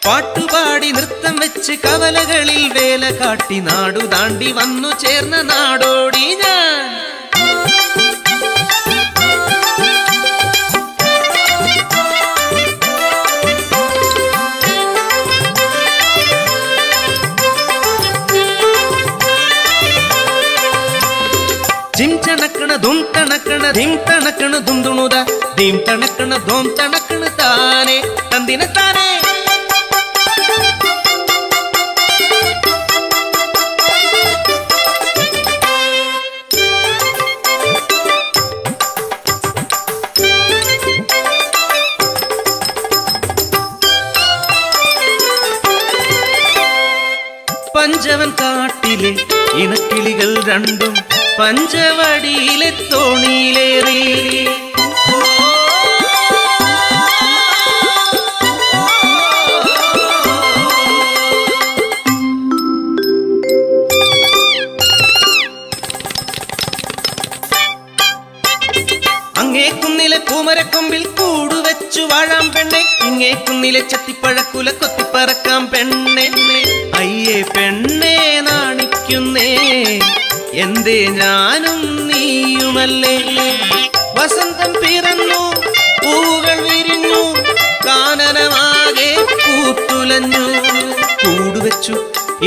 പാട്ടുപാടി നൃത്തം വെച്ച് കവലകളിൽ വേല കാട്ടി നാടു താണ്ടി വന്നു ചേർന്ന നാടോടി ഞാൻ. ജിം ചണക്കണ ധും തണക്കണ ധിം തണക്കണ ധും തുണുത ധീം തണക്കണ ധോം തണക്കണ താനെ തന്തിന താനെ. പഞ്ചവൻ കാട്ടിലെ ഇണക്കിളികൾ രണ്ടും പഞ്ചവടിയിലെ തോണിയിലേറി. അങ്ങേ കുന്നിലെ പൂമരക്കൊമ്പിൽ കൂടുവെച്ചു വാഴാം പെണ്ണെ, ഇങ്ങേ കുന്നിലെ ചത്തിപ്പഴക്കുല കൊത്തിപ്പറക്കാം പെണ്ണെ. അയ്യേ പെണ്ണെ നാണിക്കുന്നേ, എന്തേ ഞാനും നീയുമല്ലേ. വസന്തം പിറന്നു പൂവുകൾ വിരിഞ്ഞു കാനനമാകെ പൂത്തുലഞ്ഞു. കൂടുവെച്ചു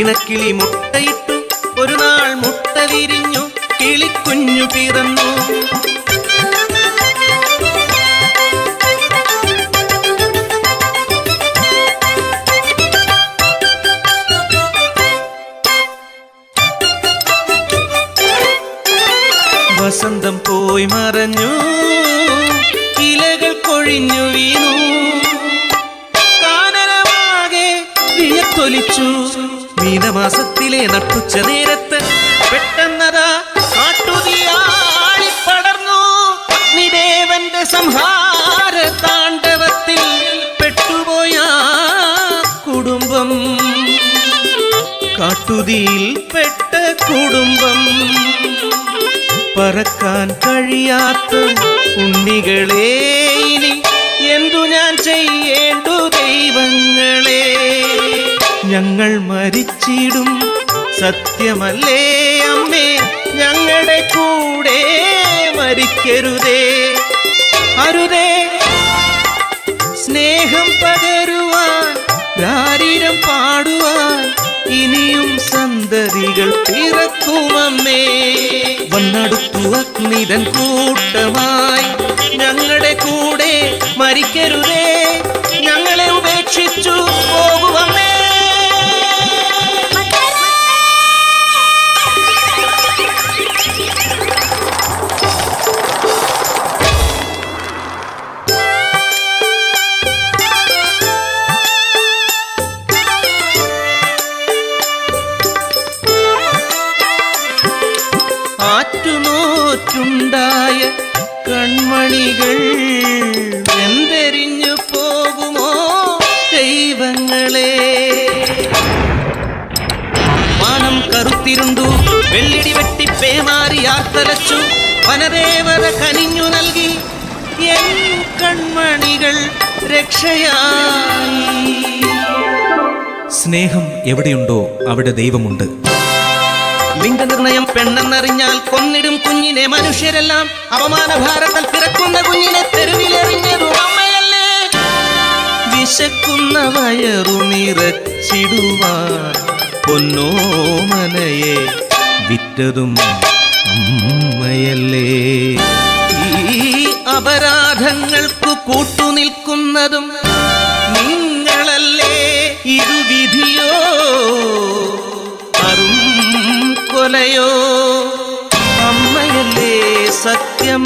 ഇണക്കിളി മുട്ടയിട്ടു ഒരു നാൾ മുട്ട വിരിഞ്ഞു കിളിക്കുഞ്ഞു പിറന്നു. വസന്തം പോയി മറഞ്ഞു, ഇലകൾ കൊഴിഞ്ഞു വീണു, കാനനമാകെ വിയർത്തൊലിച്ചു. മീനമാസത്തിലെ നട്ടുച്ച നേരത്ത് പെട്ടെന്നതാ കാട്ടുതീയാളിപ്പടർന്നു. അഗ്നിദേവന്റെ സംഹാര താണ്ഡവത്തിൽ പെട്ടുപോയ കുടുംബം, കാട്ടുതീയിൽ പെട്ട കുടുംബം. പറക്കാൻ കഴിയാത്ത ഉണ്ണികളെ ഇനി എന്തു ഞാൻ ചെയ്യേണ്ടു ദൈവങ്ങളെ. ഞങ്ങൾ മരിച്ചിടും സത്യമല്ലേ അമ്മേ, ഞങ്ങളുടെ കൂടെ മരിക്കരുതേ. അരുതേ സ്നേഹം പകരുവാൻ രാരിരം പാടുവാൻ ഇനിയും സന്തതികൾ പിറക്കുമമ്മേ. വന്നടുത്തു അഗ്നിതൻ കൂട്ടമായി, ഞങ്ങളുടെ കൂടെ മരിക്കരുതേ, ഞങ്ങളെ ഉപേക്ഷിച്ചു പോകുമമ്മേ. ആറ്റുനോറ്റുണ്ടായ കൺമണികൾ എന്തെരിഞ്ഞു പോകുമോ ദൈവങ്ങളെ. വാനം കറുത്തിരുണ്ടു, വെള്ളിടി വെട്ടി പേമാരി ആർത്തലച്ചു, വനദേവത കനിഞ്ഞു നൽകി എൻ കൺമണികൾ രക്ഷയായി. സ്നേഹം എവിടെയുണ്ടോ അവിടെ ദൈവമുണ്ട്. ലിംഗനിർണയം പെണ്ണെന്നറിഞ്ഞാൽ കൊന്നിടും കുഞ്ഞിനെ മനുഷ്യരെല്ലാം. അപമാനഭാരത്താൽ പിറക്കുന്ന കുഞ്ഞിനെ തെരുവിലെറിഞ്ഞതും അമ്മയല്ലേ. വിശക്കുന്ന വയറു നിറച്ചിടുവാൻ പൊന്നോമനയെ വിറ്റതും അമ്മയല്ലേ. ഈ അപരാധങ്ങൾക്കു കൂട്ടുനിൽക്കുന്നതും നിങ്ങളല്ലേ. ഇതു വിധിയോ കൊലയോ, അമ്മയല്ലേ സത്യം.